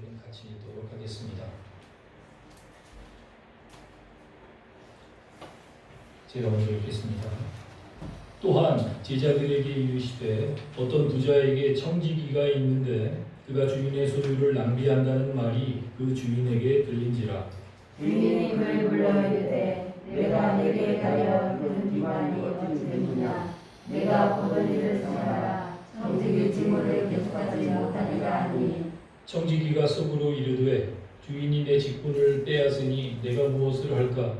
우리는 같이 읽도록 하겠습니다. 제가 먼저 읽겠습니다. 또한 제자들에게 이르시되 어떤 부자에게 청지기가 있는데 그가 주인의 소유를 낭비한다는 말이 그 주인에게 들린지라. 주인이 그를 불러 이르되 내가 내게 가려 그런 기관이 어찌 되느냐. 내가 보던 일을 생각하라. 청지기 직무를 계속하지 못하리라 하니. 청지기가 속으로 이르되 주인이 내 직분을 빼앗으니 내가 무엇을 할까?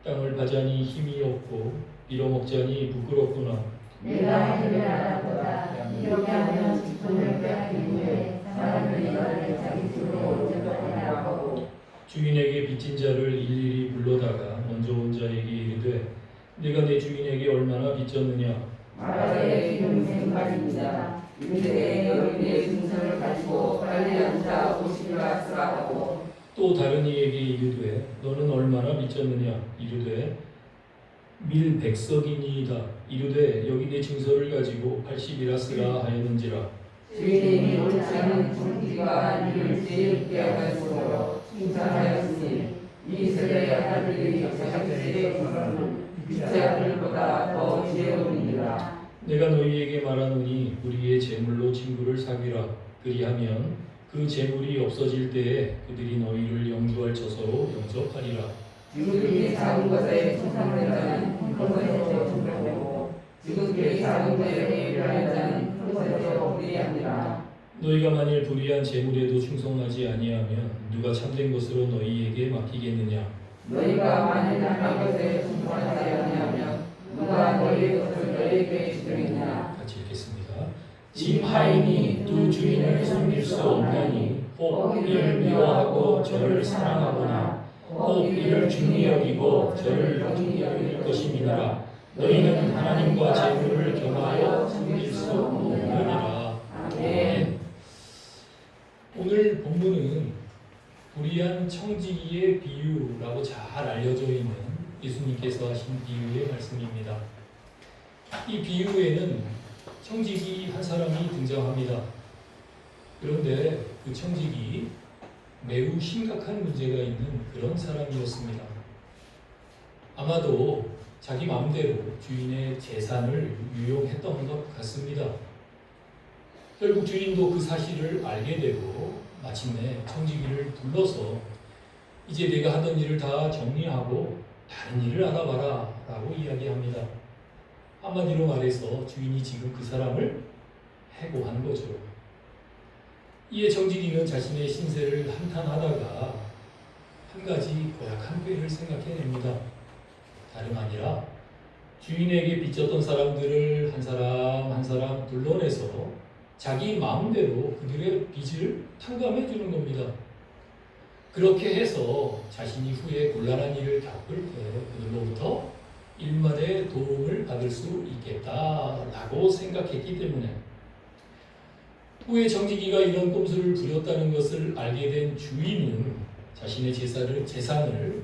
땅을 파자니 힘이 없고 빌어먹자니 부끄럽구나. 내가 해를 알아보다. 이렇게 하면 직분을 빼앗긴 후에 사람들이 너를 자기 집으로 오려하리라 하고. 주인에게 빚진 자를 일일이 불러다가 먼저 온 자에게 이르되 내가 내 주인에게 얼마나 빚졌느냐. 말하되 기름 생말입니다. 이르되 여인의 증서를 가지고 빨리 앉아 오시리라 하고. 또 다른 이에게 이르되 너는 얼마나 빚졌느냐. 이르되 밀 100석이니이다. 이르되 여기 내 증서를 가지고 80이라 쓰라 하였는지라. 주인이 옳지 않은 청지기가 이를 제일 빼앗았으므로 칭찬하였으니 이 세대의 아들들이 자기 세대의 부모는 빚의 아들보다 더 지혜로우니라. 내가 너희에게 말하노니 우리의 재물로 친구를 사귀라. 그리하면 그 재물이 없어질 때에 그들이 너희를 영주할 처소로 영접하리라. 지극히 작은 것에 충성된 자는 큰 것에서 충성되고 지극히 작은 것에 일하는 자는 큰 것에서 불의합니다. 너희가 만일 불의한 재물에도 충성하지 아니하면 누가 참된 것으로 너희에게 맡기겠느냐. 너희가 만일 악한 것에 충성하지 아니하면 누가 너희의 것을 너희에게 주겠느냐. 같이 읽겠습니다. 짐하인이 두 주인을 섬길 수 없나니 혹 이를 미워하고 저를 사랑하거나 혹 이를 중히 여기고 저를 영중히 여길 것임이니라. 너희는 하나님과 재물을 겸하여 섬길 수 없느니라. 아멘. 오늘 본문은 불의한 청지기의 비유라고 잘 알려져 있는 예수님께서 하신 비유의 말씀입니다. 이 비유에는 청지기 한 사람이 등장합니다. 그런데 그 청지기 매우 심각한 문제가 있는 그런 사람이었습니다. 아마도 자기 마음대로 주인의 재산을 유용했던 것 같습니다. 결국 주인도 그 사실을 알게 되고 마침내 청지기를 불러서 이제 내가 하던 일을 다 정리하고 다른 일을 알아봐라 라고 이야기합니다. 한마디로 말해서 주인이 지금 그 사람을 해고한 거죠. 이에 청지기는 자신의 신세를 한탄하다가 한 가지 고약한 꾀를 생각해냅니다. 다름 아니라 주인에게 빚졌던 사람들을 한 사람 한 사람 불러내서 자기 마음대로 그들의 빚을 탕감해 주는 겁니다. 그렇게 해서 자신이 후에 곤란한 일을 겪을 때 그들로부터 일말의 도움을 받을 수 있겠다라고 생각했기 때문에 후에 청지기가 이런 꼼수를 부렸다는 것을 알게 된 주인은 자신의 재산을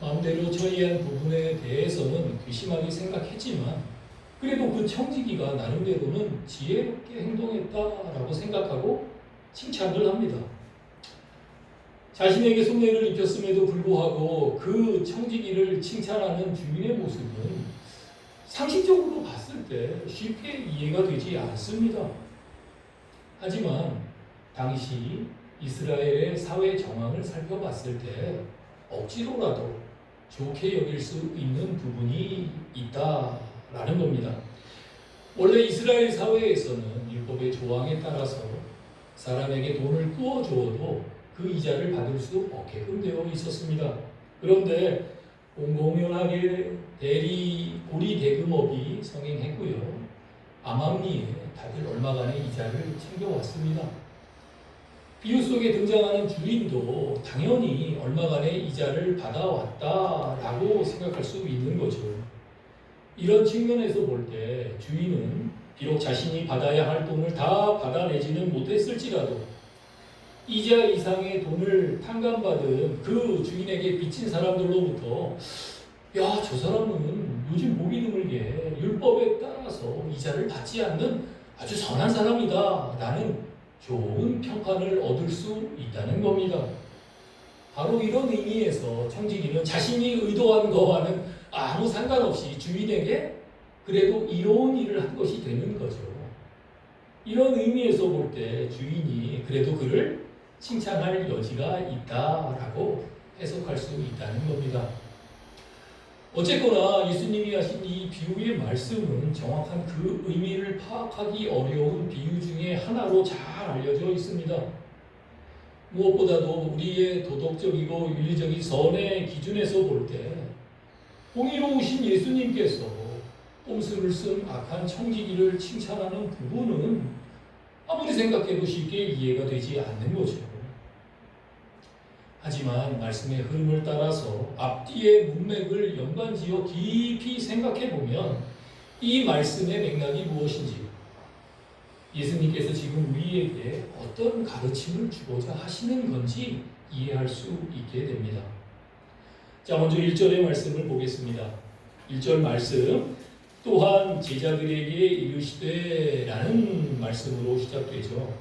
마음대로 처리한 부분에 대해서는 괘씸하게 생각했지만 그래도 그 청지기가 나름대로는 지혜롭게 행동했다라고 생각하고 칭찬을 합니다. 자신에게 손해를 입혔음에도 불구하고 그 청지기를 칭찬하는 주인의 모습은 상식적으로 봤을 때 쉽게 이해가 되지 않습니다. 하지만 당시 이스라엘의 사회 정황을 살펴봤을 때 억지로라도 좋게 여길 수 있는 부분이 있다라는 겁니다. 원래 이스라엘 사회에서는 율법의 조항에 따라서 사람에게 돈을 꾸어주어도 그 이자를 받을 수 없게끔 되어 있었습니다. 그런데 공공연하게 고리 대금업이 성행했고요. 암암리에 다들 얼마간의 이자를 챙겨왔습니다. 비유 속에 등장하는 주인도 당연히 얼마간의 이자를 받아왔다라고 생각할 수 있는 거죠. 이런 측면에서 볼 때 주인은 비록 자신이 받아야 할 돈을 다 받아내지는 못했을지라도 이자 이상의 돈을 탕감받은 그 주인에게 빚진 사람들로부터 야, 저 사람은 요즘 보기 드물게 율법에 따라서 이자를 받지 않는 아주 선한 사람이다 라는 좋은 평판을 얻을 수 있다는 겁니다. 바로 이런 의미에서 청지기는 자신이 의도한 것과는 아무 상관없이 주인에게 그래도 이로운 일을 한 것이 되는 거죠. 이런 의미에서 볼 때 주인이 그래도 그를 칭찬할 여지가 있다라고 해석할 수 있다는 겁니다. 어쨌거나 예수님이 하신 이 비유의 말씀은 정확한 그 의미를 파악하기 어려운 비유 중에 하나로 잘 알려져 있습니다. 무엇보다도 우리의 도덕적이고 윤리적인 선의 기준에서 볼 때 공의로우신 예수님께서 꼼수를 쓴 악한 청지기를 칭찬하는 부분은 아무리 생각해도 쉽게 이해가 되지 않는 거죠. 하지만 말씀의 흐름을 따라서 앞뒤의 문맥을 연관지어 깊이 생각해 보면 이 말씀의 맥락이 무엇인지, 예수님께서 지금 우리에게 어떤 가르침을 주고자 하시는 건지 이해할 수 있게 됩니다. 자, 먼저 1절의 말씀을 보겠습니다. 1절 말씀, 또한 제자들에게 이르시되 라는 말씀으로 시작되죠.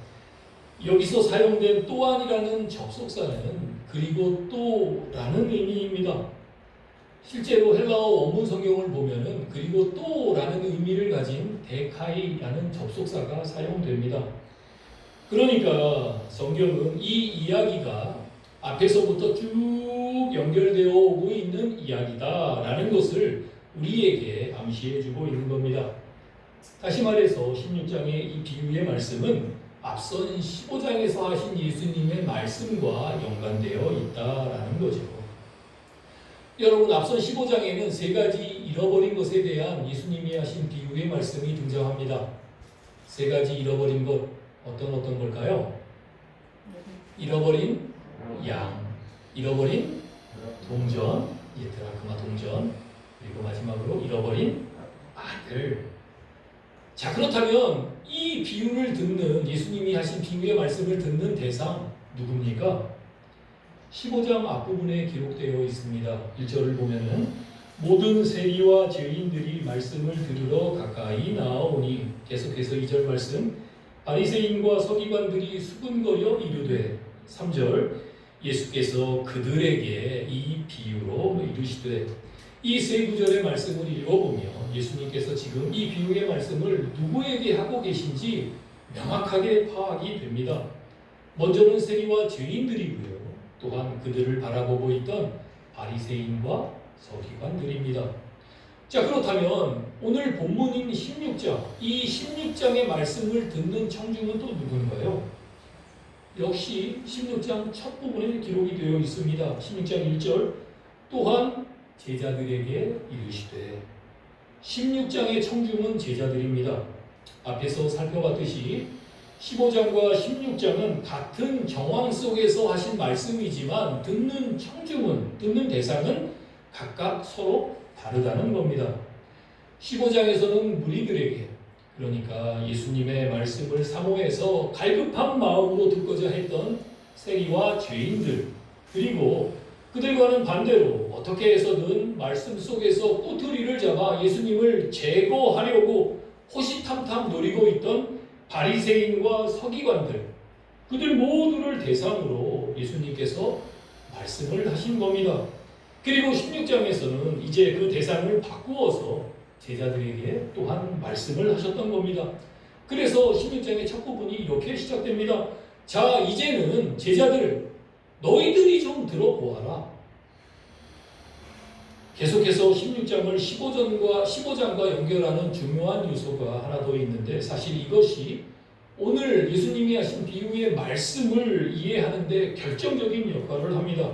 여기서 사용된 또한이라는 접속사는 그리고 또라는 의미입니다. 실제로 헬라어 원문 성경을 보면은 그리고 또라는 의미를 가진 데카이라는 접속사가 사용됩니다. 그러니까 성경은 이 이야기가 앞에서부터 쭉 연결되어 오고 있는 이야기다라는 것을 우리에게 암시해주고 있는 겁니다. 다시 말해서 16장의 이 비유의 말씀은 앞선 15장에서 하신 예수님의 말씀과 연관되어 있다라는 거죠. 여러분, 앞선 15장에는 세 가지 잃어버린 것에 대한 예수님이 하신 비유의 말씀이 등장합니다. 세 가지 잃어버린 것, 어떤 걸까요? 잃어버린 양, 잃어버린 동전, 드라크마 동전, 그리고 마지막으로 잃어버린 아들. 자, 그렇다면 이 비유를 듣는, 예수님이 하신 비유의 말씀을 듣는 대상 누굽니까? 15장 앞부분에 기록되어 있습니다. 1절을 보면은 모든 세리와 죄인들이 말씀을 들으러 가까이 나아오니, 계속해서 2절 말씀, 바리새인과 서기관들이 수군거려 이르되, 3절 예수께서 그들에게 이 비유로 이르시되, 이 세 구절의 말씀을 읽어보면 예수님께서 지금 이 비유의 말씀을 누구에게 하고 계신지 명확하게 파악이 됩니다. 먼저는 세리와 죄인들이고요. 또한 그들을 바라보고 있던 바리새인과 서기관들입니다. 자, 그렇다면 오늘 본문인 16장, 이 16장의 말씀을 듣는 청중은 또 누군가요? 역시 16장 첫 부분에 기록이 되어 있습니다. 16장 1절, 또한 제자들에게 이르시되. 16장의 청중은 제자들입니다. 앞에서 살펴봤듯이 15장과 16장은 같은 정황 속에서 하신 말씀이지만 듣는 청중은, 듣는 대상은 각각 서로 다르다는 겁니다. 15장에서는 무리들에게, 그러니까 예수님의 말씀을 사모해서 갈급한 마음으로 듣고자 했던 세리와 죄인들, 그리고 그들과는 반대로 어떻게 해서든 말씀 속에서 꼬투리를 잡아 예수님을 제거하려고 호시탐탐 노리고 있던 바리새인과 서기관들, 그들 모두를 대상으로 예수님께서 말씀을 하신 겁니다. 그리고 16장에서는 이제 그 대상을 바꾸어서 제자들에게 또한 말씀을 하셨던 겁니다. 그래서 16장의 첫 부분이 이렇게 시작됩니다. 자, 이제는 제자들, 너희들이 좀 들어보아라. 계속해서 16장을 15장과 연결하는 중요한 요소가 하나 더 있는데, 사실 이것이 오늘 예수님이 하신 비유의 말씀을 이해하는 데 결정적인 역할을 합니다.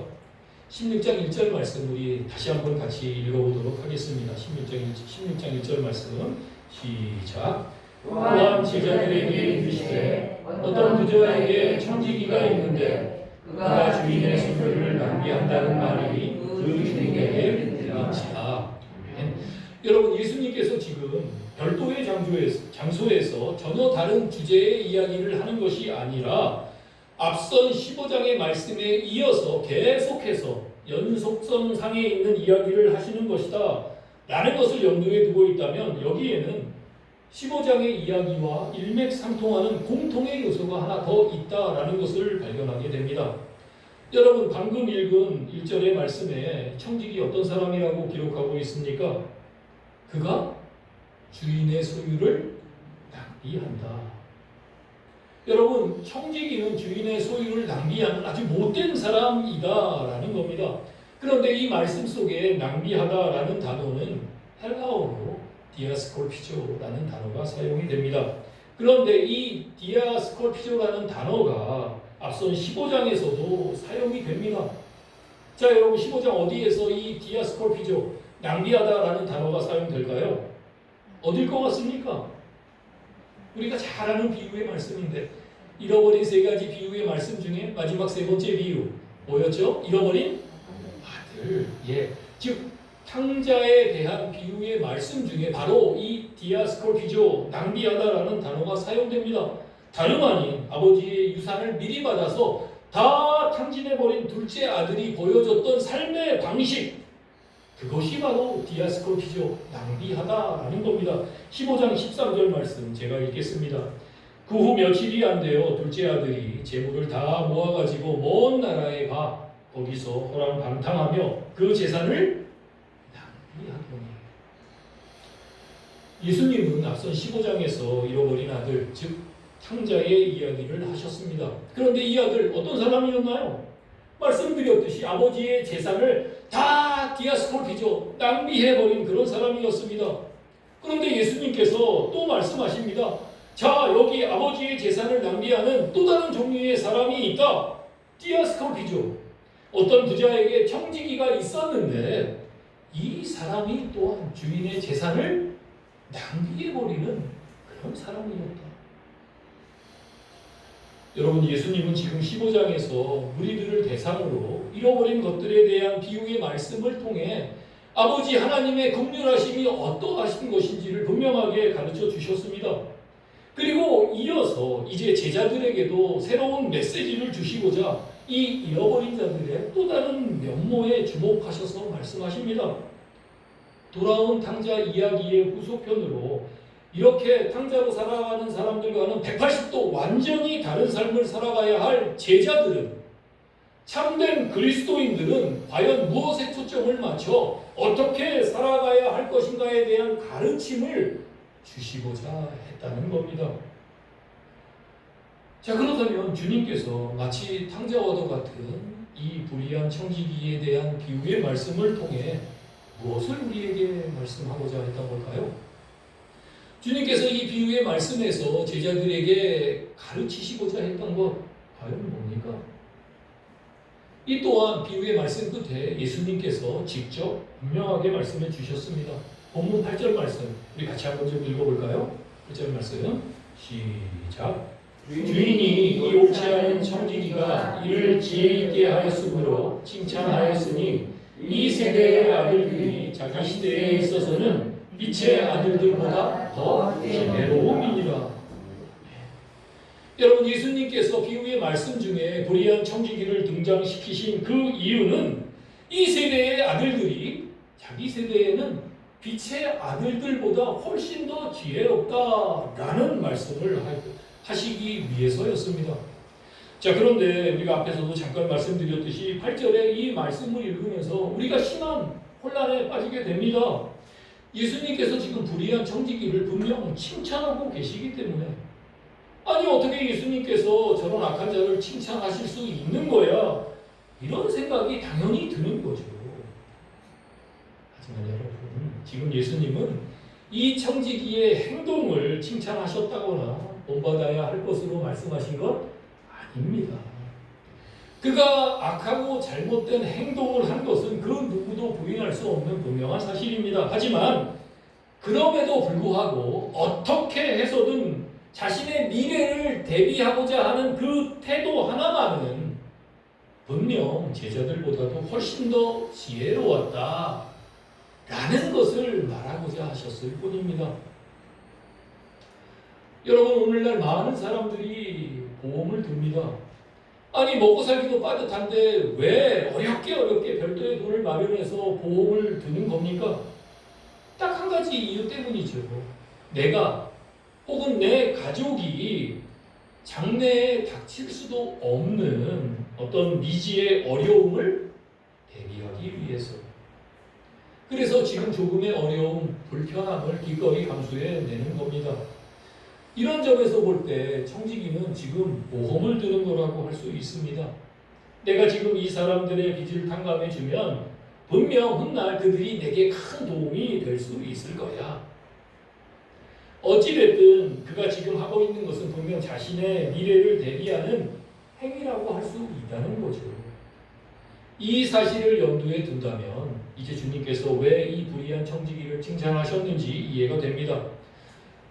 16장 1절 말씀 우리 다시 한번 같이 읽어보도록 하겠습니다. 16장 1절 말씀 시작. 또한 제자들에게 이르시되 어떤 부자에게 청지기가 있는데 그가 주인의 소유를 낭비한다는 말이 그 주인에게 들린지라. 여러분, 예수님께서 지금 별도의 장소에서 전혀 다른 주제의 이야기를 하는 것이 아니라 앞선 15장의 말씀에 이어서 계속해서 연속성상에 있는 이야기를 하시는 것이다 라는 것을 염두에 두고 있다면, 여기에는 15장의 이야기와 일맥상통하는 공통의 요소가 하나 더 있다라는 것을 발견하게 됩니다. 여러분 방금 읽은 1절의 말씀에 청직이 어떤 사람이라고 기록하고 있습니까? 그가 주인의 소유를 낭비한다. 여러분 청지기는 주인의 소유를 낭비하는 아주 못된 사람이다라는 겁니다. 그런데 이 말씀 속에 낭비하다라는 단어는 헬라어로 디아스콜피조라는 단어가 사용이 됩니다. 그런데 이 디아스콜피조라는 단어가 앞선 15장에서도 사용이 됩니다. 자 여러분 15장 어디에서 이 디아스콜피조 낭비하다라는 단어가 사용될까요? 어딜 것 같습니까? 우리가 잘 아는 비유의 말씀인데 잃어버린 세 가지 비유의 말씀 중에 마지막 세 번째 비유 뭐였죠? 잃어버린 아들. 예, 즉 탕자에 대한 비유의 말씀 중에 바로 이 디아스콜피조 낭비하다라는 단어가 사용됩니다. 다름 아닌 아버지의 유산을 미리 받아서 다 탕진해버린 둘째 아들이 보여줬던 삶의 방식, 그것이 바로 디아스콜피조 낭비하다라는 겁니다. 15장 13절 말씀 제가 읽겠습니다. 그 후 며칠이 안 되어 둘째 아들이 재물을 다 모아가지고 먼 나라에 가 거기서 호랑방탕하며 그 재산을 낭비하더니. 예수님은 앞선 15장에서 잃어버린 아들, 즉 탕자의 이야기를 하셨습니다. 그런데 이 아들 어떤 사람이었나요? 말씀드렸듯이 아버지의 재산을 다 디아스콜피조 낭비해버린 그런 사람이었습니다. 그런데 예수님께서 또 말씀하십니다. 자, 여기 아버지의 재산을 낭비하는 또 다른 종류의 사람이 있다. 디아스콜피조. 어떤 부자에게 청지기가 있었는데 이 사람이 또한 주인의 재산을 낭비해버리는 그런 사람이었다. 여러분 예수님은 지금 15장에서 무리들을 대상으로 잃어버린 것들에 대한 비유의 말씀을 통해 아버지 하나님의 긍휼하심이 어떠하신 것인지를 분명하게 가르쳐 주셨습니다. 그리고 이어서 이제 제자들에게도 새로운 메시지를 주시고자 이 잃어버린 자들의 또 다른 면모에 주목하셔서 말씀하십니다. 돌아온 탕자 이야기의 후속편으로 이렇게 탕자로 살아가는 사람들과는 180도 완전히 다른 삶을 살아가야 할 제자들은, 참된 그리스도인들은 과연 무엇에 초점을 맞춰 어떻게 살아가야 할 것인가에 대한 가르침을 주시고자 했다는 겁니다. 자, 그렇다면 주님께서 마치 탕자와도 같은 이 불의한 청지기에 대한 비유의 말씀을 통해 무엇을 우리에게 말씀하고자 했던 걸까요? 주님께서 이 비유의 말씀에서 제자들에게 가르치시고자 했던 것 과연 뭡니까? 이 또한 비유의 말씀 끝에 예수님께서 직접 분명하게 말씀해 주셨습니다. 본문 8절 말씀 우리 같이 한번 좀 읽어볼까요? 8절 말씀 시작. 주인이 이 옳지 않은 청지기가 이를 지혜 있게 하였으므로 칭찬하였으니 이 세대의 아들들이 자기 시대에 있어서는 빛의 아들들보다 더 지혜로움이니라. 여러분 예수님께서 비유의 말씀 중에 불의한 청지기를 등장시키신 그 이유는 이 세대의 아들들이 자기 세대에는 빛의 아들들보다 훨씬 더 지혜롭다라는 말씀을 하시기 위해서였습니다. 자, 그런데 우리가 앞에서도 잠깐 말씀드렸듯이 8절에 이 말씀을 읽으면서 우리가 심한 혼란에 빠지게 됩니다. 예수님께서 지금 불의한 청지기를 분명 칭찬하고 계시기 때문에, 아니 어떻게 예수님께서 저런 악한 자를 칭찬하실 수 있는 거야? 이런 생각이 당연히 드는 거죠. 하지만 여러분, 지금 예수님은 이 청지기의 행동을 칭찬하셨다거나 본받아야 할 것으로 말씀하신 것 아닙니다. 그가 악하고 잘못된 행동을 한 것은 그 누구도 부인할 수 없는 분명한 사실입니다. 하지만 그럼에도 불구하고 어떻게 해서든 자신의 미래를 대비하고자 하는 그 태도 하나만은 분명 제자들보다도 훨씬 더 지혜로웠다 라는 것을 말하고자 하셨을 뿐입니다. 여러분, 오늘날 많은 사람들이 보험을 듭니다. 아니 먹고 살기도 빠듯한데 왜 어렵게 별도의 돈을 마련해서 보험을 드는 겁니까? 딱 한 가지 이유 때문이죠. 내가 혹은 내 가족이 장래에 닥칠 수도 없는 어떤 미지의 어려움을 대비하기 위해서. 그래서 지금 조금의 어려움, 불편함을 기꺼이 감수해내는 겁니다. 이런 점에서 볼 때 청지기는 지금 보험을 드는 거라고 할 수 있습니다. 내가 지금 이 사람들의 빚을 탕감해주면 분명 훗날 그들이 내게 큰 도움이 될 수 있을 거야. 어찌됐든 그가 지금 하고 있는 것은 분명 자신의 미래를 대비하는 행위라고 할 수 있다는 거죠. 이 사실을 염두에 둔다면 이제 주님께서 왜 이 불의한 청지기를 칭찬하셨는지 이해가 됩니다.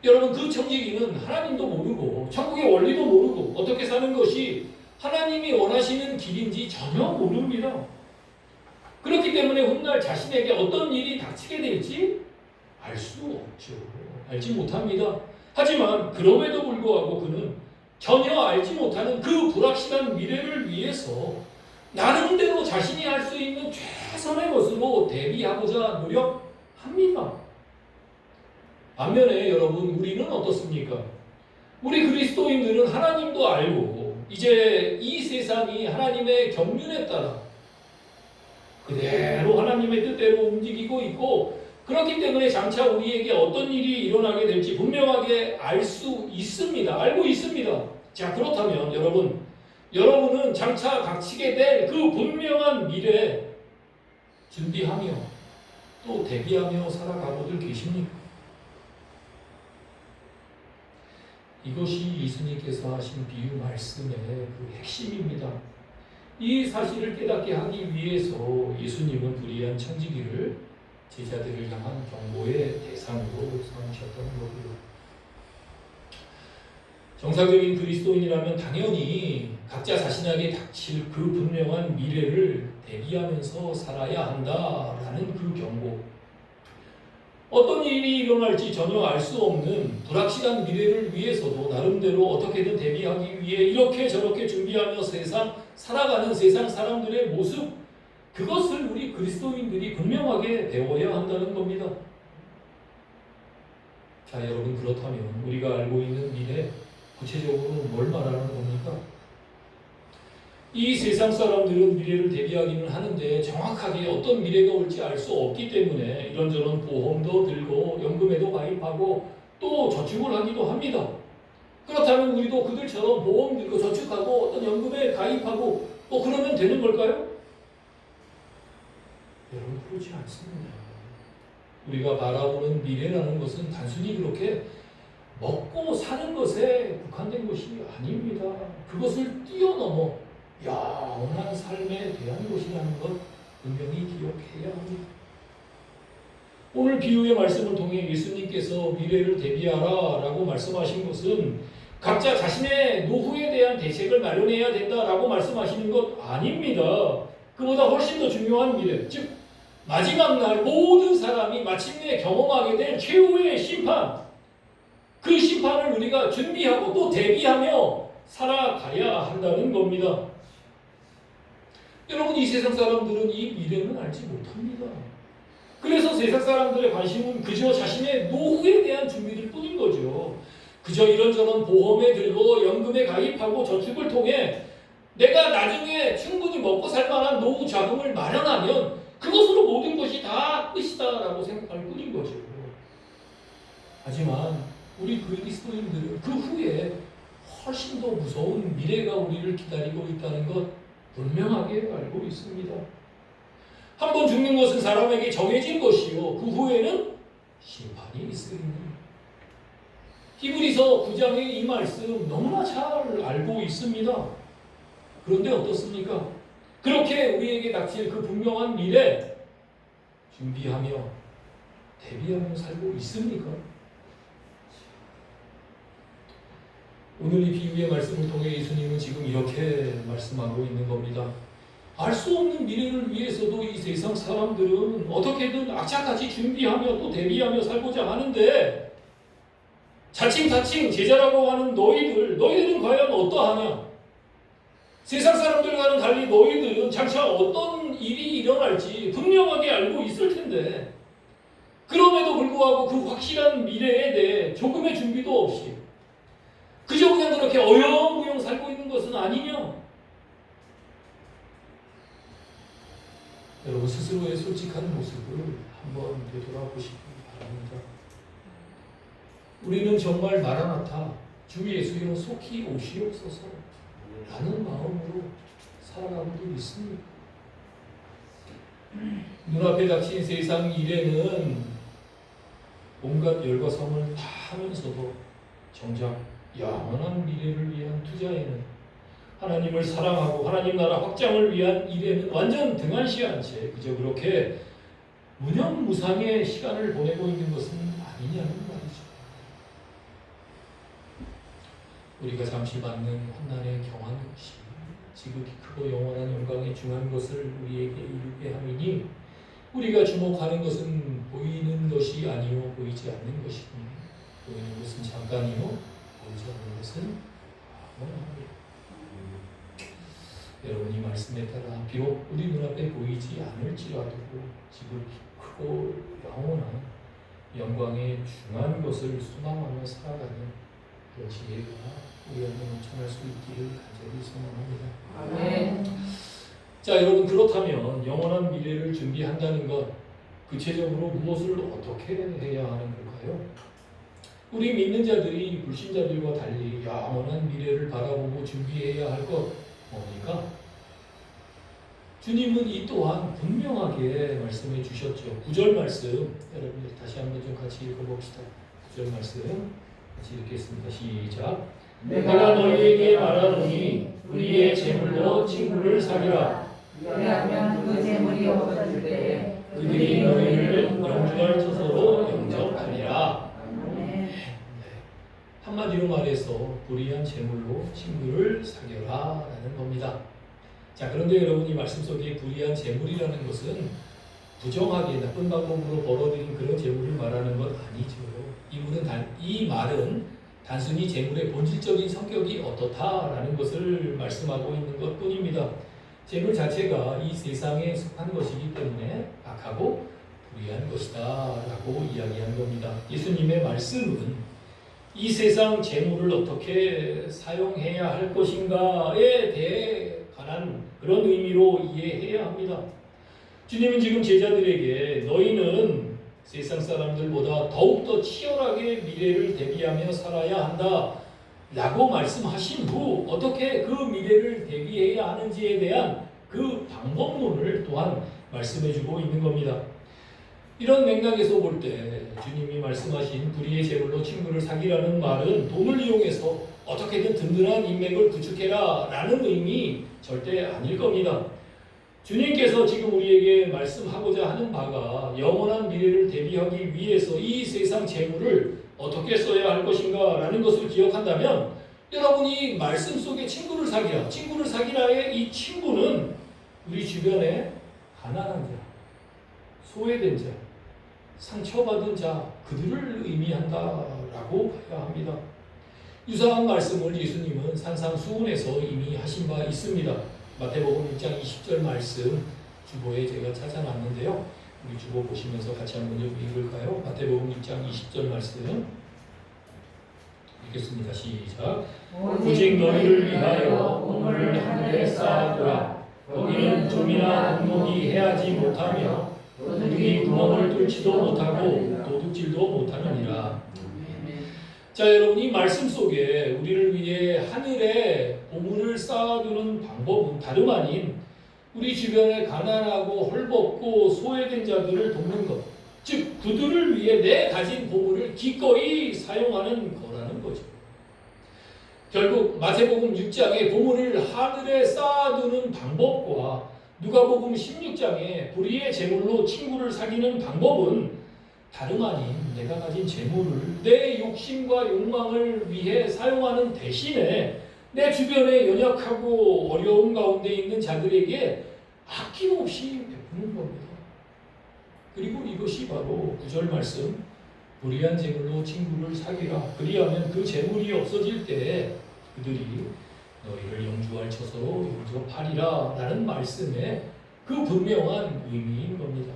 여러분, 그 청지기는 하나님도 모르고 천국의 원리도 모르고 어떻게 사는 것이 하나님이 원하시는 길인지 전혀 모릅니다. 그렇기 때문에 훗날 자신에게 어떤 일이 닥치게 될지 알 수 없죠. 알지 못합니다. 하지만 그럼에도 불구하고 그는 전혀 알지 못하는 그 불확실한 미래를 위해서 나름대로 자신이 할 수 있는 최선의 것으로 대비하고자 노력합니다. 반면에 여러분, 우리는 어떻습니까? 우리 그리스도인들은 하나님도 알고 이제 이 세상이 하나님의 경륜에 따라 그대로 하나님의 뜻대로 움직이고 있고, 그렇기 때문에 장차 우리에게 어떤 일이 일어나게 될지 분명하게 알 수 있습니다. 알고 있습니다. 자, 그렇다면 여러분은 장차 닥치게 될 그 분명한 미래에 준비하며 또 대비하며 살아가고들 계십니까? 이것이 예수님께서 하신 비유 말씀의 그 핵심입니다. 이 사실을 깨닫게 하기 위해서 예수님은 불의한 청지기를 제자들을 향한 경고의 대상으로 삼으셨던 거고요. 정상적인 그리스도인이라면 당연히 각자 자신에게 닥칠 그 분명한 미래를 대비하면서 살아야 한다라는 그 경고. 어떤 일이 일어날지 전혀 알 수 없는 불확실한 미래를 위해서도 나름대로 어떻게든 대비하기 위해 이렇게 저렇게 준비하며 살아가는 세상 사람들의 모습, 그것을 우리 그리스도인들이 분명하게 배워야 한다는 겁니다. 자, 여러분, 그렇다면 우리가 알고 있는 미래, 구체적으로 뭘 말하는 겁니까? 이 세상 사람들은 미래를 대비하기는 하는데 정확하게 어떤 미래가 올지 알 수 없기 때문에 이런저런 보험도 들고 연금에도 가입하고 또 저축을 하기도 합니다. 그렇다면 우리도 그들처럼 보험 들고 저축하고 어떤 연금에 가입하고 또 그러면 되는 걸까요? 여러분, 그렇지 않습니다. 우리가 바라보는 미래라는 것은 단순히 그렇게 먹고 사는 것에 국한된 것이 아닙니다. 그것을 뛰어넘어 영원한 삶에 대한 것이라는 것 분명히 기억해야 합니다. 오늘 비유의 말씀을 통해 예수님께서 미래를 대비하라 라고 말씀하신 것은 각자 자신의 노후에 대한 대책을 마련해야 된다라고 말씀하시는 것 아닙니다. 그보다 훨씬 더 중요한 미래, 즉 마지막 날 모든 사람이 마침내 경험하게 될 최후의 심판, 그 심판을 우리가 준비하고 또 대비하며 살아가야 한다는 겁니다. 여러분, 이 세상 사람들은 이 미래는 알지 못합니다. 그래서 세상 사람들의 관심은 그저 자신의 노후에 대한 준비를 뿐인 거죠. 그저 이런저런 보험에 들고 연금에 가입하고 저축을 통해 내가 나중에 충분히 먹고 살 만한 노후 자금을 마련하면 그것으로 모든 것이 다 끝이다라고 생각할 뿐인 거죠. 하지만 우리 그리스도인들은 그 후에 훨씬 더 무서운 미래가 우리를 기다리고 있다는 것 분명하게 알고 있습니다. 한 번 죽는 것은 사람에게 정해진 것이요, 그 후에는 심판이 있으니. 히브리서 9장의 이 말씀 너무나 잘 알고 있습니다. 그런데 어떻습니까? 그렇게 우리에게 닥칠 그 분명한 미래 준비하며 대비하며 살고 있습니까? 오늘 이 비유의 말씀을 통해 예수님은 지금 이렇게 말씀하고 있는 겁니다. 알 수 없는 미래를 위해서도 이 세상 사람들은 어떻게든 악착같이 준비하며 또 대비하며 살고자 하는데, 자칭 제자라고 하는 너희들은 과연 어떠하냐? 세상 사람들과는 달리 너희들은 장차 어떤 일이 일어날지 분명하게 알고 있을 텐데 그럼에도 불구하고 그 확실한 미래에 대해 조금의 준비도 없이 그저 그냥 그렇게 어영부영 살고 있는 것은 아니냐? 여러분 스스로의 솔직한 모습을 한번 되돌아보시기 바랍니다. 우리는 정말 마라나타 주 예수여 속히 오시옵소서 라는 마음으로 살아가고도 있습니다. 눈앞에 닥친 세상 일에는 온갖 열과 성을 다 하면서도 정작 영원한 미래를 위한 투자에는 하나님을 사랑하고 하나님 나라 확장을 위한 일에는 완전 등한시한 채 그저 그렇게 무념무상의 시간을 보내고 있는 것은 아니냐는 말이죠. 우리가 잠시 받는 험난에 경한 것이 지극히 크고 영원한 영광에 중한 것을 우리에게 이루게 함이니 우리가 주목하는 것은 보이는 것이 아니요 보이지 않는 것이니 보이는 것은 잠깐이요 보이지 않는 것은 영원합니다. 여러분 이 말씀에 따라 비록 우리 눈앞에 보이지 않을지라도 지극히 크고 영원한 영광에 중한 것을 소망하며 살아가는 그런 지혜가 우리 안에 넘쳐날 수 있기를 간절히 소망합니다. 아멘. 자 여러분 그렇다면 영원한 미래를 준비한다는 것 구체적으로 무엇을 어떻게 해야 하는 걸까요? 우리 믿는 자들이 불신자들과 달리 영원한 미래를 바라보고 준비해야 할 것 뭡니까? 주님은 이 또한 분명하게 말씀해 주셨죠. 9절 말씀 여러분들 다시 한번 좀 같이 읽어봅시다. 9절 말씀 같이 읽겠습니다. 시작. 내가 너희에게 말하노니 우리의 재물로 친구를 사귀라. 왜냐하면 그 재물이 없어질 때에 그들이 너희를 영주할 처소로 영접하리라. 아멘. 한마디로 말해서 불의한 재물로 친구를 사귀라 라는 겁니다. 자 그런데 여러분 이 말씀 속에 불의한 재물이라는 것은 부정하게 나쁜 방법으로 벌어들인 그런 재물을 말하는 건 아니죠. 이 말은 단순히 재물의 본질적인 성격이 어떻다라는 것을 말씀하고 있는 것 뿐입니다. 재물 자체가 이 세상에 속한 것이기 때문에 악하고 불의한 것이다 라고 이야기한 겁니다. 예수님의 말씀은 이 세상 재물을 어떻게 사용해야 할 것인가에 대해 관한 그런 의미로 이해해야 합니다. 주님은 지금 제자들에게 너희는 세상 사람들보다 더욱더 치열하게 미래를 대비하며 살아야 한다 라고 말씀하신 후 어떻게 그 미래를 대비해야 하는지에 대한 그 방법론을 또한 말씀해주고 있는 겁니다. 이런 맥락에서 볼 때 주님이 말씀하신 불의의 재물로 친구를 사귀라는 말은 돈을 이용해서 어떻게든 든든한 인맥을 구축해라 라는 의미 절대 아닐 겁니다. 주님께서 지금 우리에게 말씀하고자 하는 바가 영원한 미래를 대비하기 위해서 이 세상 재물을 어떻게 써야 할 것인가 라는 것을 기억한다면 여러분이 말씀 속에 친구를 사귀라의 이 친구는 우리 주변에 가난한 자, 소외된 자, 상처받은 자 그들을 의미한다라고 봐야 합니다. 유사한 말씀을 예수님은 산상수훈에서 이미 하신 바 있습니다. 마태복음 6장 20절 말씀 주보에 제가 찾아놨는데요. 우리 주보 보시면서 같이 한번 읽을까요? 마태복음 6장 20절 말씀 읽겠습니다. 시작. 오직 너희를 위하여 우물을 하늘에 쌓아두라. 거기는 좀이나 덕목이 해하지 못하며 도둑이 구멍을 뚫지도 못하고 도둑질도 못하느니라. 자 여러분 이 말씀 속에 우리를 위해 하늘에 보물을 쌓아두는 방법은 다름 아닌 우리 주변에 가난하고 헐벗고 소외된 자들을 돕는 것, 즉 그들을 위해 내 가진 보물을 기꺼이 사용하는 거라는 거죠. 결국 마태복음 6장에 보물을 하늘에 쌓아두는 방법과 누가복음 16장에 불의의 재물로 친구를 사귀는 방법은 다름 아닌 내가 가진 재물을 내 욕심과 욕망을 위해 사용하는 대신에 내 주변에 연약하고 어려운 가운데 있는 자들에게 아낌없이 베푸는 겁니다. 그리고 이것이 바로 9절 말씀 불의한 재물로 친구를 사귀라. 그리하면 그 재물이 없어질 때 그들이 너희를 영주할 처소로 영접하리라 라는 말씀의 그 분명한 의미인 겁니다.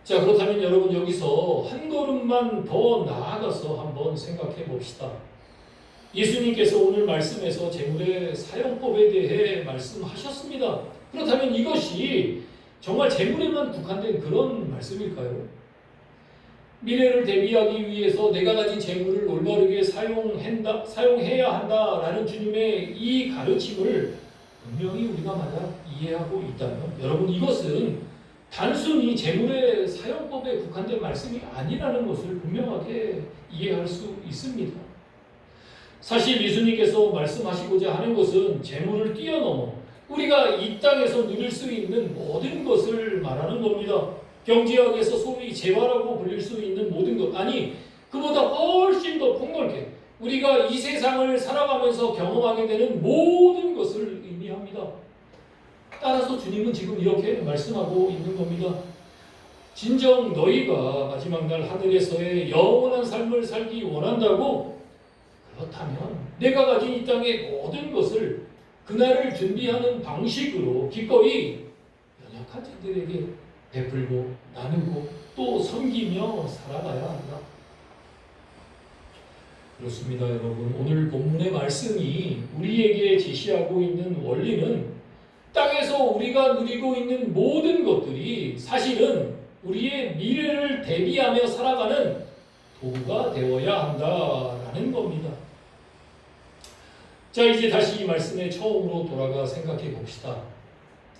자, 그렇다면 여러분 여기서 한 걸음만 더 나아가서 한번 생각해 봅시다. 예수님께서 오늘 말씀에서 재물의 사용법에 대해 말씀하셨습니다. 그렇다면 이것이 정말 재물에만 국한된 그런 말씀일까요? 미래를 대비하기 위해서 내가 가진 재물을 올바르게 사용해야 한다라는 주님의 이 가르침을 분명히 우리가 만약 이해하고 있다면 여러분 이것은 단순히 재물의 사용법에 국한된 말씀이 아니라는 것을 분명하게 이해할 수 있습니다. 사실 예수님께서 말씀하시고자 하는 것은 재물을 뛰어넘어 우리가 이 땅에서 누릴 수 있는 모든 것을 말하는 겁니다. 경제학에서 소위 재화라고 불릴 수 있는 모든 것, 아니 그보다 훨씬 더 폭넓게 우리가 이 세상을 살아가면서 경험하게 되는 모든 것을 의미합니다. 따라서 주님은 지금 이렇게 말씀하고 있는 겁니다. 진정 너희가 마지막 날 하늘에서의 영원한 삶을 살기 원한다고? 그렇다면 내가 가진 이 땅의 모든 것을 그날을 준비하는 방식으로 기꺼이 연약한 자들에게 베풀고 나누고 또 섬기며 살아가야 한다. 그렇습니다, 여러분. 오늘 본문의 말씀이 우리에게 제시하고 있는 원리는 땅에서 우리가 누리고 있는 모든 것들이 사실은 우리의 미래를 대비하며 살아가는 도구가 되어야 한다라는 겁니다. 자, 이제 다시 이 말씀의 처음으로 돌아가 생각해 봅시다.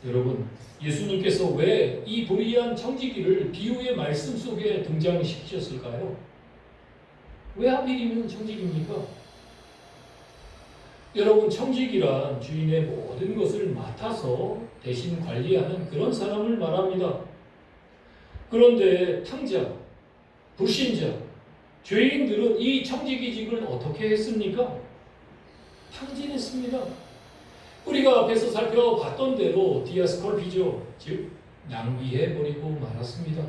여러분, 예수님께서 왜 이 불의한 청지기를 비유의 말씀 속에 등장시키셨을까요? 왜 하필이면 청지기입니까? 여러분, 청지기란 주인의 모든 것을 맡아서 대신 관리하는 그런 사람을 말합니다. 그런데 탕자, 불신자, 죄인들은 이 청지기직을 어떻게 했습니까? 탕진했습니다. 우리가 앞에서 살펴봤던 대로 디아스콜피죠, 즉 낭비해버리고 말았습니다.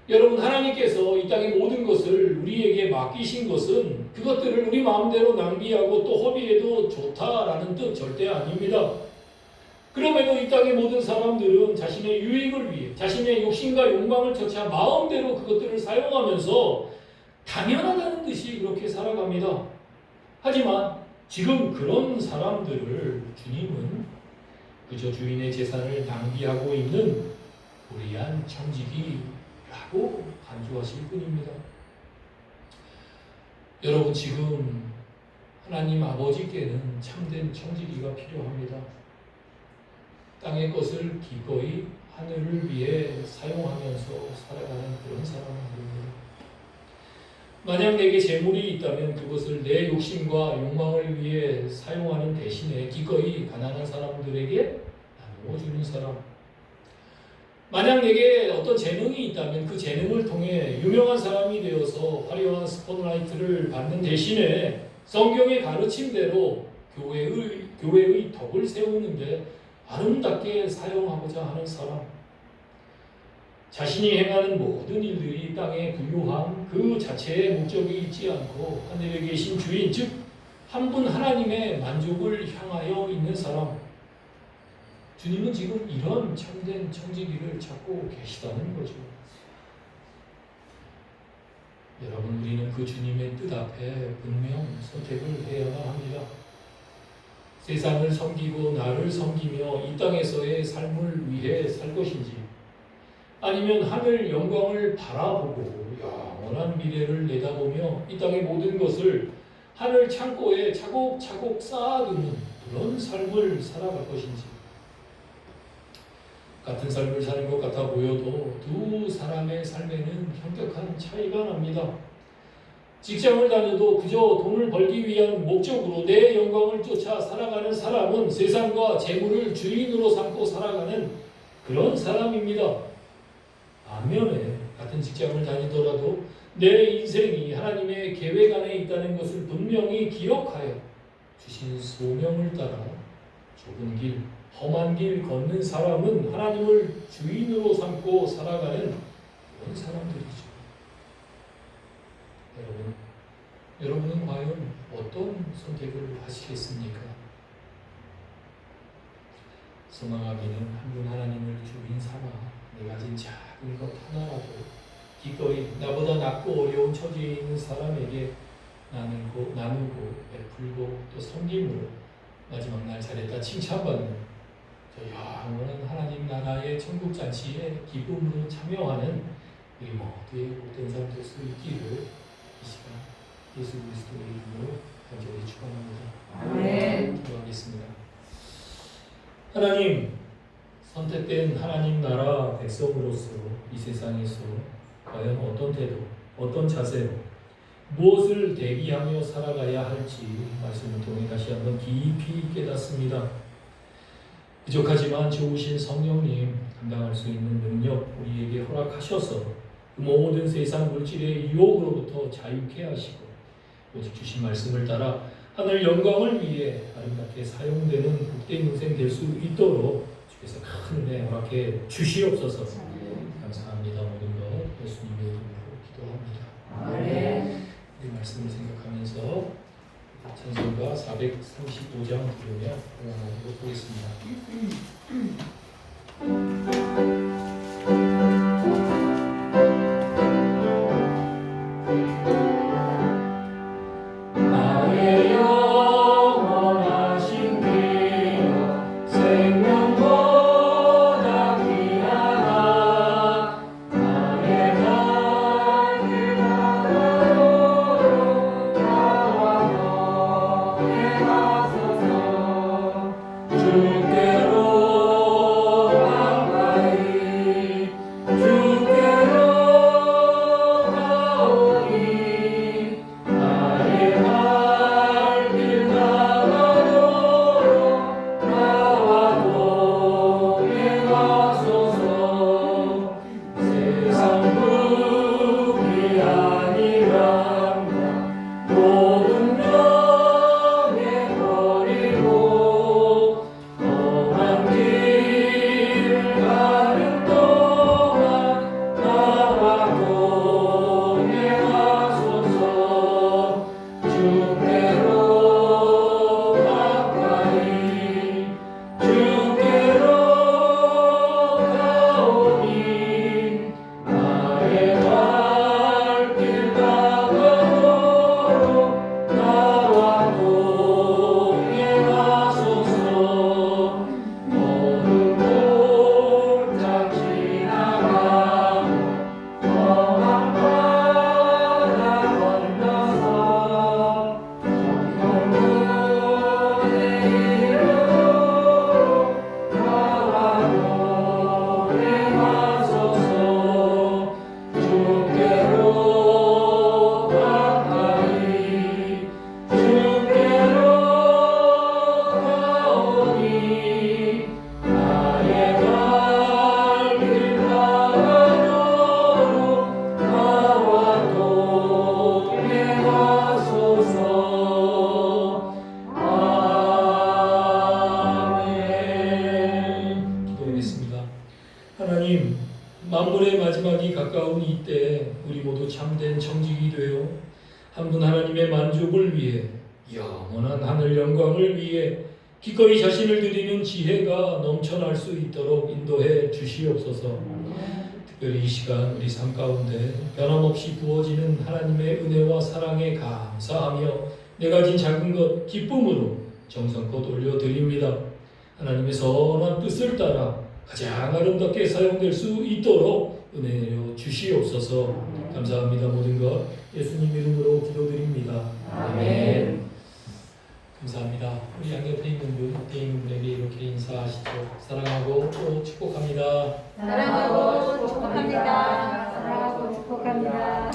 여러분, 하나님께서 이 땅의 모든 것을 우리에게 맡기신 것은 그것들을 우리 마음대로 낭비하고 또 허비해도 좋다라는 뜻 절대 아닙니다. 그럼에도 이 땅의 모든 사람들은 자신의 유익을 위해 자신의 욕심과 욕망을 쫓아 마음대로 그것들을 사용하면서 당연하다는 듯이 그렇게 살아갑니다. 하지만 지금 그런 사람들을 주님은 그저 주인의 재산을 낭비하고 있는 불의한 청지기라고 간주하실 뿐입니다. 여러분, 지금 하나님 아버지께는 참된 청지기가 필요합니다. 땅의 것을 기꺼이 하늘을 위해 사용하면서 살아가는 그런 사람들입니다. 만약 내게 재물이 있다면 그것을 내 욕심과 욕망을 위해 사용하는 대신에 기꺼이 가난한 사람들에게 나누어주는 사람. 만약 내게 어떤 재능이 있다면 그 재능을 통해 유명한 사람이 되어서 화려한 스포트라이트를 받는 대신에 성경의 가르침대로 교회의 덕을 세우는데 아름답게 사용하고자 하는 사람. 자신이 행하는 모든 일들이 땅의 부유함 그 자체의 목적이 있지 않고 하늘에 계신 주인, 즉 한 분 하나님의 만족을 향하여 있는 사람. 주님은 지금 이런 참된 청지기를 찾고 계시다는 거죠. 여러분, 우리는 그 주님의 뜻 앞에 분명 선택을 해야만 합니다. 세상을 섬기고 나를 섬기며 이 땅에서의 삶을 위해 살 것인지, 아니면 하늘 영광을 바라보고 영원한 미래를 내다보며 이 땅의 모든 것을 하늘 창고에 차곡차곡 쌓아두는 그런 삶을 살아갈 것인지. 같은 삶을 사는 것 같아 보여도 두 사람의 삶에는 현격한 차이가 납니다. 직장을 다녀도 그저 돈을 벌기 위한 목적으로 내 영광을 쫓아 살아가는 사람은 세상과 재물을 주인으로 삼고 살아가는 그런 사람입니다. 반면에 같은 직장을 다니더라도 내 인생이 하나님의 계획 안에 있다는 것을 분명히 기억하여 주신 소명을 따라 좁은 길, 험한 길 걷는 사람은 하나님을 주인으로 삼고 살아가는 그런 사람들이죠. 여러분은 과연 어떤 선택을 하시겠습니까? 소망하기는 한 분 하나님을 주인 삼아 내가 가진 작은 것 하나라도 기꺼이 나보다 낮고 어려운 처지에 있는 사람에게 나누고 베풀고 또 섬김으로 마지막 날 잘했다 칭찬받는 저 영원한 하나님 나라의 천국 잔치에 기쁨으로 참여하는 우리 모두의 복된 삶 될 수 있기를 이 시간 예수 그리스도의 이름으로 간절히 축원합니다. 아멘. 기도하겠습니다. 하나님, 선택된 하나님 나라 백성으로서 이 세상에서 과연 어떤 태도, 어떤 자세로 무엇을 대기하며 살아가야 할지 말씀을 통해 다시 한번 깊이 깨닫습니다. 부족하지만 좋으신 성령님 감당할 수 있는 능력 우리에게 허락하셔서 그 모든 세상 물질의 유혹으로부터 자유케 하시고 오직 주신 말씀을 따라 하늘 영광을 위해 아름답게 사용되는 복된 인생 될 수 있도록 주께서 큰 은혜 허락해 주시옵소서. 감사합니다. 모든 것 예수님의 이름으로 기도합니다. 아멘. 이 말씀을 생각하면서 찬송가 435장 부르며 응원하도록 하겠습니다. 나의 영원하신 기여 생명보다 귀하다 나의 날길 바라보러 나와 너의 가소서 주께로 가까이 주께로 가오니 나의 발길 나가도록 나와 너의 가소서 세상 분이 아니란다 모든 명예 버리고 험한 길 가는 동안 나와 동행 하소서 주께로 가까이 주께로 가오니 나의 발길 나가도록 나와 동행하소서 어느 골장 지나가고 험한 바다 건너서 정성문에 이르도록 나와 동행하소서 주께로 가까이 주께로 가오니 나의 발길 나가도록 나와 동행하소서. 아멘. 기도하겠습니다. 하나님, 만물의 마지막이 가까운 이때 우리 모두 참된 청직이 되어 한 분 하나님의 만족을 위해 영원한 하늘 영광을 위해 기꺼이 자신을 드리는 지혜가 넘쳐날 수 있도록 인도해 주시옵소서. 특별히 이 시간 우리 삶 가운데 변함없이 부어지는 하나님의 은혜와 사랑에 감사하며 내가 가진 작은 것 기쁨으로 정성껏 올려드립니다. 하나님의 선한 뜻을 따라 가장 아름답게 사용될 수 있도록 은혜 내려 주시옵소서. 감사합니다. 모든 것 예수님 이름으로 기도드립니다. 아멘. 감사합니다. 우리 양옆에 있는 분에게 이렇게 인사하시죠. 사랑하고 또 축복합니다. 사랑하고 축복합니다. 사랑하고 축복합니다.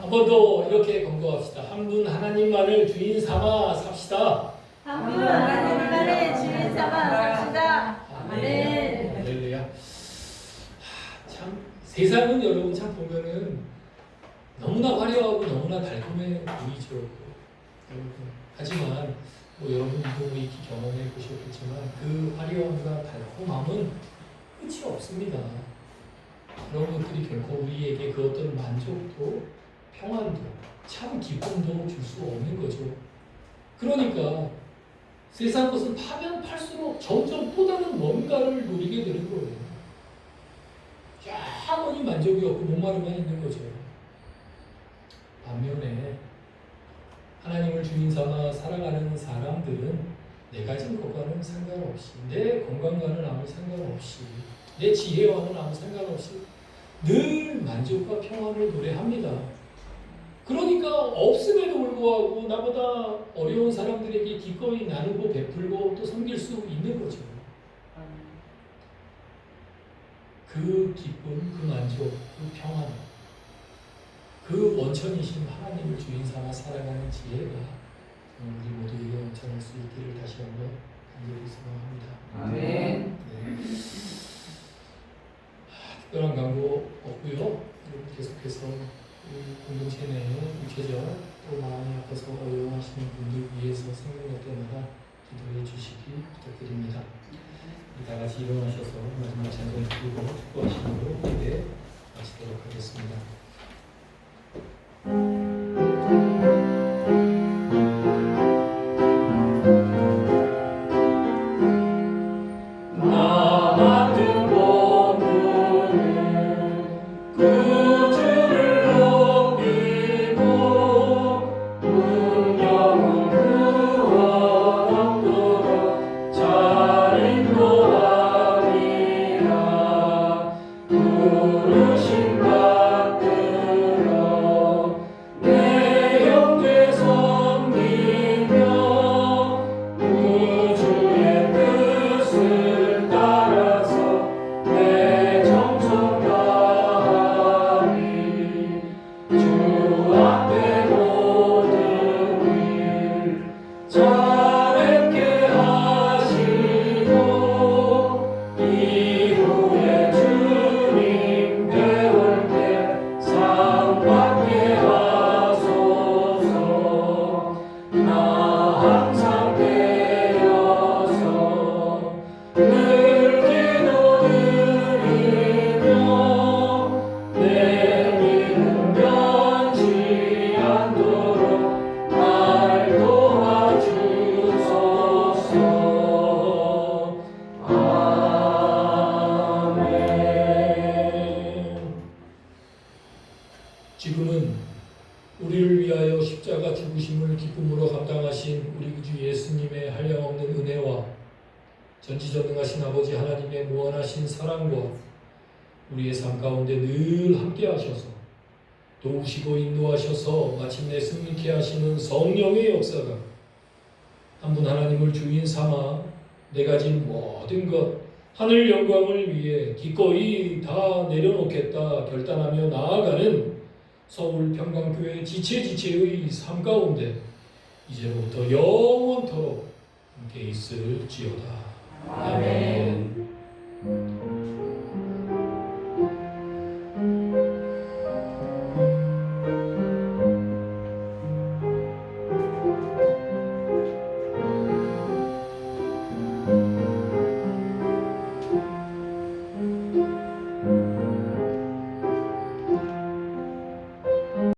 한 번 더 이렇게 권고합시다. 한 분 하나님만을 주인 삼아 삽시다. 한 분 하나님만의 주인 삼아 삽시다. 아멘. 할렐루야. 참 세상은 여러분 참 보면은 너무나 화려하고 너무나 달콤해 보이죠. 여러분. 하지만 뭐 여러분도 익히 경험해 보셨겠지만 그 화려함과 달콤함은 끝이 없습니다. 그런 것들이 결코 우리에게 그 어떤 만족도, 평안도, 참 기쁨도 줄 수 없는 거죠. 그러니까 세상 것은 파면 팔수록 점점 또 다른 뭔가를 평안을 누리게 되는 거예요. 영원히 만족이 없고 목마름만 있는 거죠. 반면에 하나님을 주인 삼아 살아가는 사람들은 내 가진 것과는 상관없이, 내 건강과는 아무 상관없이, 내 지혜와는 아무 상관없이 늘 만족과 평안을 노래합니다. 그러니까 없음에도 불구하고 나보다 어려운 사람들에게 기꺼이 나누고 베풀고 또 섬길 수 있는 거죠. 그 기쁨, 그 만족, 그 평안, 그 원천이신 하나님을 주인 삼아 살아가는 지혜가 우리 모두에게 원천할 수 있기를 다시 한번 간절히 소망합니다. 아멘. 네. 특별한 광고 없고요. 여러분 계속해서 우리 공동체 내에 유체적 또 마음이 아파서 어려워하시는 분들 위해서 생각날 때마다 기도해 주시기 부탁드립니다. 우리 다 같이 일어나셔서 마지막 찬송 드리고 축복하시므로 예배 마치도록 하겠습니다. 지금은 우리를 위하여 십자가 죽으심을 기쁨으로 감당하신 우리 구주 예수님의 한량없는 은혜와 전지전능하신 아버지 하나님의 무한하신 사랑과 우리의 삶 가운데 늘 함께 하셔서 도우시고 인도하셔서 마침내 승리케 하시는 성령의 역사가 한 분 하나님을 주인 삼아 내 가진 모든 것 하늘 영광을 위해 기꺼이 다 내려놓겠다 결단하며 나아가는 서울 평강교회 지체의 삶 가운데 이제로부터 영원토록 함께 있을지어다. 아멘.